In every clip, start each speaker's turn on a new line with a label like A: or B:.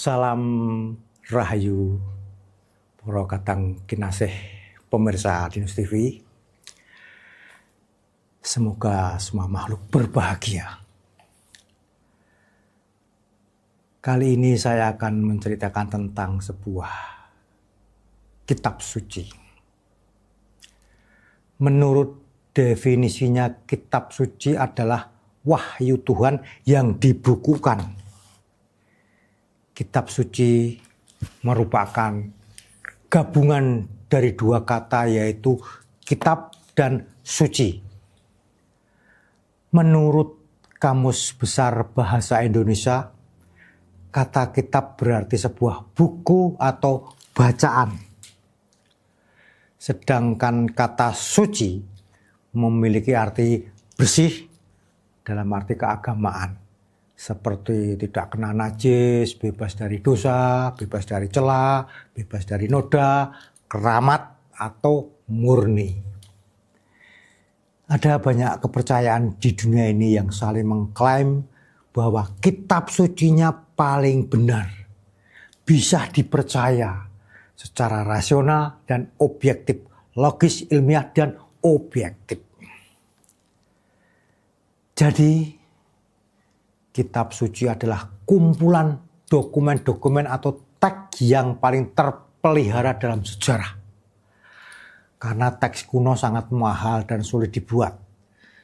A: Salam Rahayu, para kadang kinasih pemirsa Dinus TV. Semoga semua makhluk berbahagia. Kali ini saya akan menceritakan tentang sebuah kitab suci. Menurut definisinya, kitab suci adalah wahyu Tuhan yang dibukukan. Kitab suci merupakan gabungan dari dua kata, yaitu kitab dan suci. Menurut Kamus Besar Bahasa Indonesia, kata kitab berarti sebuah buku atau bacaan. Sedangkan kata suci memiliki arti bersih dalam arti keagamaan. Seperti tidak kena najis, bebas dari dosa, bebas dari cela, bebas dari noda, keramat, atau murni. Ada banyak kepercayaan di dunia ini yang saling mengklaim bahwa kitab sucinya paling benar, bisa dipercaya secara rasional dan objektif, logis, ilmiah, dan objektif. Jadi, kitab suci adalah kumpulan dokumen-dokumen atau teks yang paling terpelihara dalam sejarah. Karena teks kuno sangat mahal dan sulit dibuat,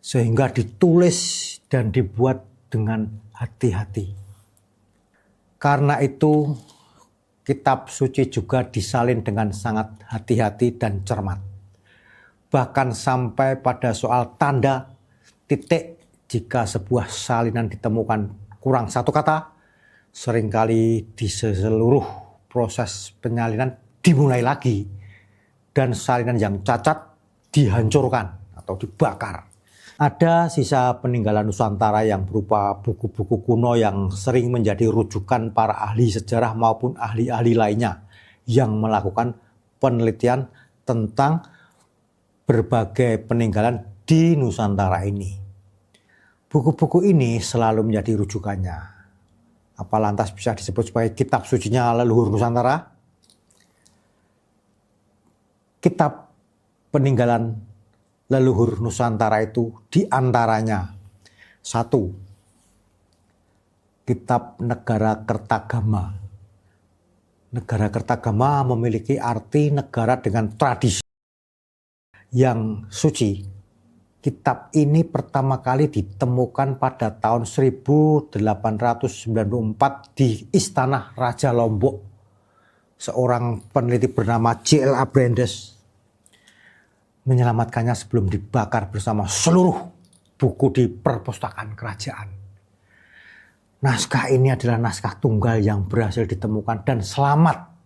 A: sehingga ditulis dan dibuat dengan hati-hati. Karena itu, kitab suci juga disalin dengan sangat hati-hati dan cermat. Bahkan sampai pada soal tanda, titik. Jika sebuah salinan ditemukan kurang satu kata, seringkali di seluruh proses penyalinan dimulai lagi dan salinan yang cacat dihancurkan atau dibakar. Ada sisa peninggalan Nusantara yang berupa buku-buku kuno yang sering menjadi rujukan para ahli sejarah maupun ahli-ahli lainnya yang melakukan penelitian tentang berbagai peninggalan di Nusantara ini. Buku-buku ini selalu menjadi rujukannya. Apa lantas bisa disebut sebagai kitab sucinya leluhur Nusantara? Kitab peninggalan leluhur Nusantara itu diantaranya: 1. Kitab Negara Kertagama. Negara Kertagama memiliki arti negara dengan tradisi yang suci. Kitab ini pertama kali ditemukan pada tahun 1894 di Istana Raja Lombok. Seorang peneliti bernama J.L.A. Brandes menyelamatkannya sebelum dibakar bersama seluruh buku di perpustakaan kerajaan. Naskah ini adalah naskah tunggal yang berhasil ditemukan dan selamat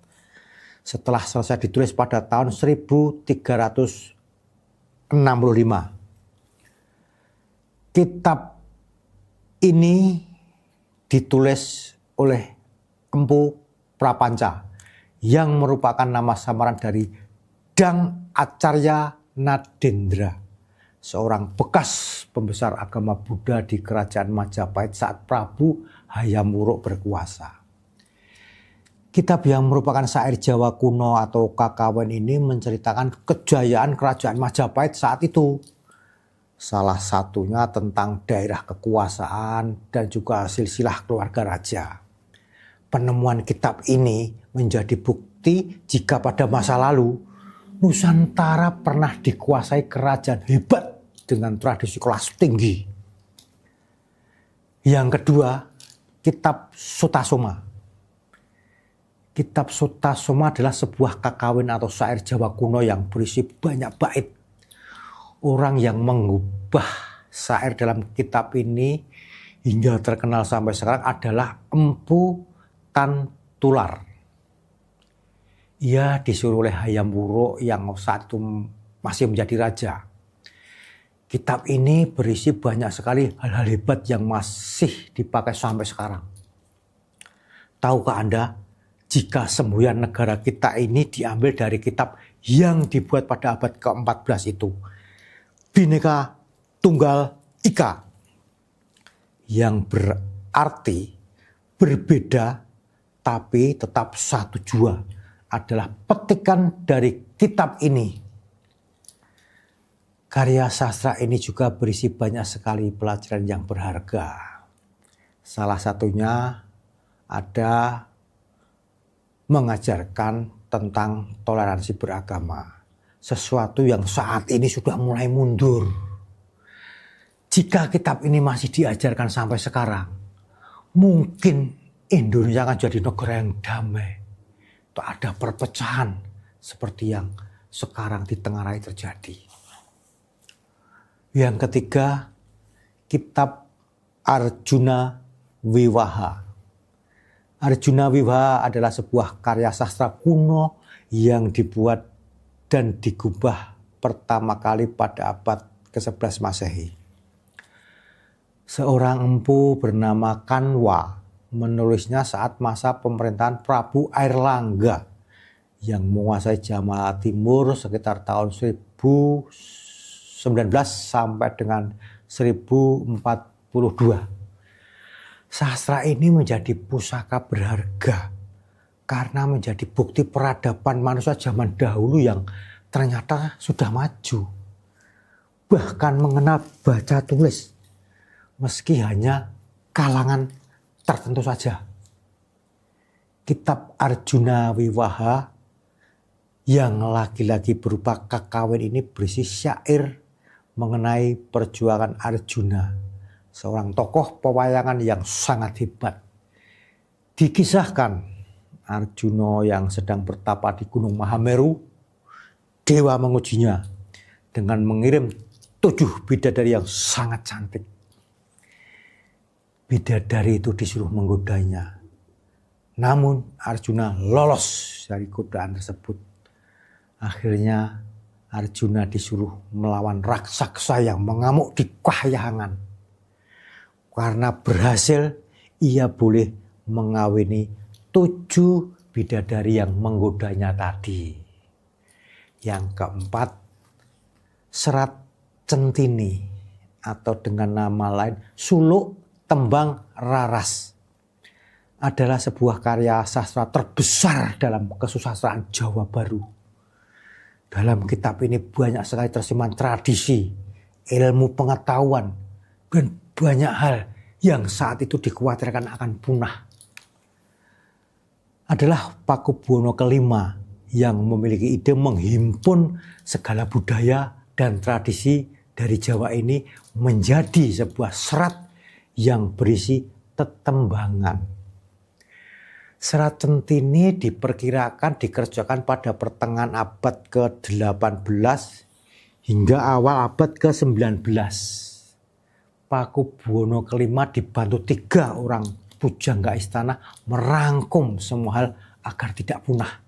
A: setelah selesai ditulis pada tahun 1365. Kitab ini ditulis oleh Empu Prapanca yang merupakan nama samaran dari Dang Acarya Nadendra, seorang bekas pembesar agama Buddha di kerajaan Majapahit saat Prabu Hayam Wuruk berkuasa. Kitab yang merupakan syair Jawa kuno atau Kakawin ini menceritakan kejayaan kerajaan Majapahit saat itu. Salah satunya tentang daerah kekuasaan dan juga silsilah keluarga raja. Penemuan kitab ini menjadi bukti jika pada masa lalu Nusantara pernah dikuasai kerajaan hebat dengan tradisi kelas tinggi. Yang kedua, kitab Sutasoma. Kitab Sutasoma adalah sebuah kakawin atau syair Jawa kuno yang berisi banyak bait. Orang yang mengubah syair dalam kitab ini hingga terkenal sampai sekarang adalah Empu Tantular. Ia disuruh oleh Hayam Wuruk yang saat itu masih menjadi raja. Kitab ini berisi banyak sekali hal-hal hebat yang masih dipakai sampai sekarang. Tahukah Anda, jika semboyan negara kita ini diambil dari kitab yang dibuat pada abad ke-14 itu, Bhinneka Tunggal Ika, yang berarti berbeda tapi tetap satu jua, adalah petikan dari kitab ini. Karya sastra ini juga berisi banyak sekali pelajaran yang berharga. Salah satunya ada mengajarkan tentang toleransi beragama. Sesuatu yang saat ini sudah mulai mundur. Jika kitab ini masih diajarkan sampai sekarang, mungkin Indonesia akan jadi negara yang damai. Tak ada perpecahan seperti yang sekarang di Tenggarai terjadi. Yang ketiga, kitab Arjuna Wiwaha. Arjuna Wiwaha adalah sebuah karya sastra kuno yang dibuat dan digubah pertama kali pada abad ke-11 Masehi. Seorang empu bernama Kanwa menulisnya saat masa pemerintahan Prabu Airlangga yang menguasai Jawa Timur sekitar tahun 1019 sampai dengan 1042. Sastra ini menjadi pusaka berharga karena menjadi bukti peradaban manusia zaman dahulu yang ternyata sudah maju. Bahkan mengenal baca tulis meski hanya kalangan tertentu saja. Kitab Arjuna Wiwaha yang lagi-lagi berupa kakawin ini berisi syair mengenai perjuangan Arjuna, seorang tokoh pewayangan yang sangat hebat. Dikisahkan Arjuna yang sedang bertapa di Gunung Mahameru, dewa mengujinya dengan mengirim 7 bidadari yang sangat cantik. Bidadari itu disuruh menggodanya. Namun Arjuna lolos dari godaan tersebut. Akhirnya Arjuna disuruh melawan raksasa yang mengamuk di kahyangan. Karena berhasil, ia boleh mengawini 7 bidadari yang menggodanya tadi. Yang keempat, Serat Centini atau dengan nama lain Suluk Tembang Raras adalah sebuah karya sastra terbesar dalam kesusastraan Jawa Baru. Dalam kitab ini banyak sekali tersimpan tradisi, ilmu pengetahuan, dan banyak hal yang saat itu dikhawatirkan akan punah. Adalah Pakubuwono V yang memiliki ide menghimpun segala budaya dan tradisi dari Jawa ini menjadi sebuah serat yang berisi tetembangan. Serat Centini diperkirakan dikerjakan pada pertengahan abad ke-18 hingga awal abad ke-19. Pakubuwono V dibantu 3 orang pujangga istana merangkum semua hal agar tidak punah.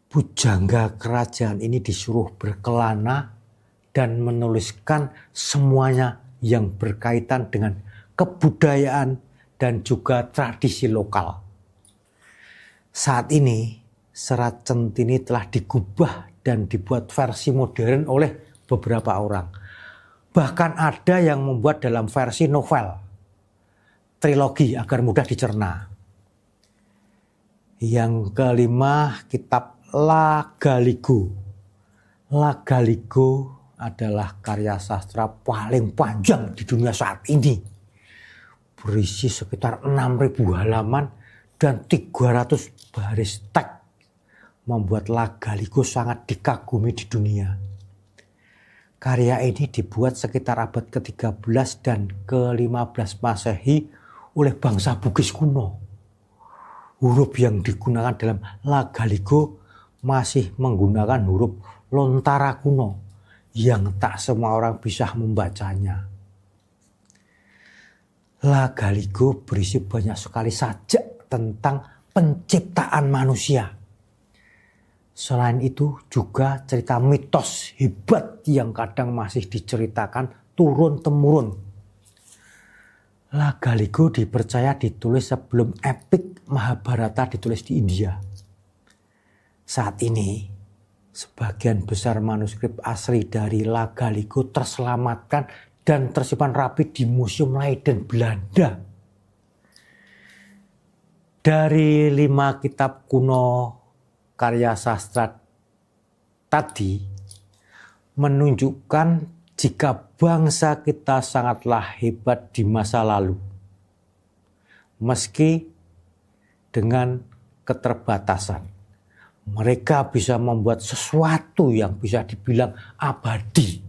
A: Pujangga kerajaan ini disuruh berkelana dan menuliskan semuanya yang berkaitan dengan kebudayaan dan juga tradisi lokal. Saat ini Serat Centini telah digubah dan dibuat versi modern oleh beberapa orang. Bahkan ada yang membuat dalam versi novel, trilogi agar mudah dicerna. Yang kelima, kitab Lagaligo. Lagaligo adalah karya sastra paling panjang di dunia saat ini. Berisi sekitar 6.000 halaman dan 300 baris teks membuat Lagaliko sangat dikagumi di dunia. Karya ini dibuat sekitar abad ke-13 dan ke-15 Masehi oleh bangsa Bugis kuno. Huruf yang digunakan dalam Lagaliko masih menggunakan huruf Lontara kuno yang tak semua orang bisa membacanya. Lagaliko berisi banyak sekali sajak tentang penciptaan manusia. Selain itu juga cerita mitos hebat yang kadang masih diceritakan turun-temurun. Lagaliko dipercaya ditulis sebelum epik Mahabharata ditulis di India. Saat ini, sebagian besar manuskrip asli dari Lagaliko terselamatkan dan tersimpan rapi di Museum Leiden, Belanda. Dari 5 kitab kuno karya sastra tadi menunjukkan jika bangsa kita sangatlah hebat di masa lalu. Meski dengan keterbatasan, mereka bisa membuat sesuatu yang bisa dibilang abadi.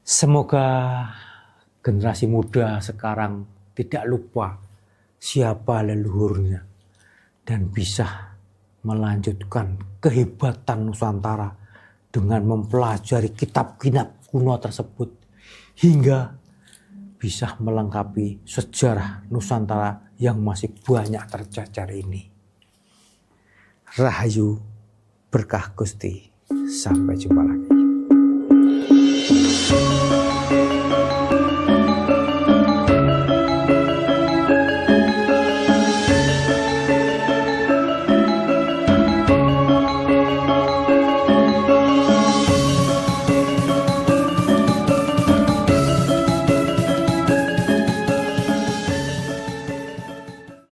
A: Semoga generasi muda sekarang tidak lupa siapa leluhurnya dan bisa melanjutkan kehebatan Nusantara dengan mempelajari kitab-kitab kuno tersebut hingga bisa melengkapi sejarah Nusantara yang masih banyak tercecer ini. Rahayu, berkah Gusti, sampai jumpa lagi.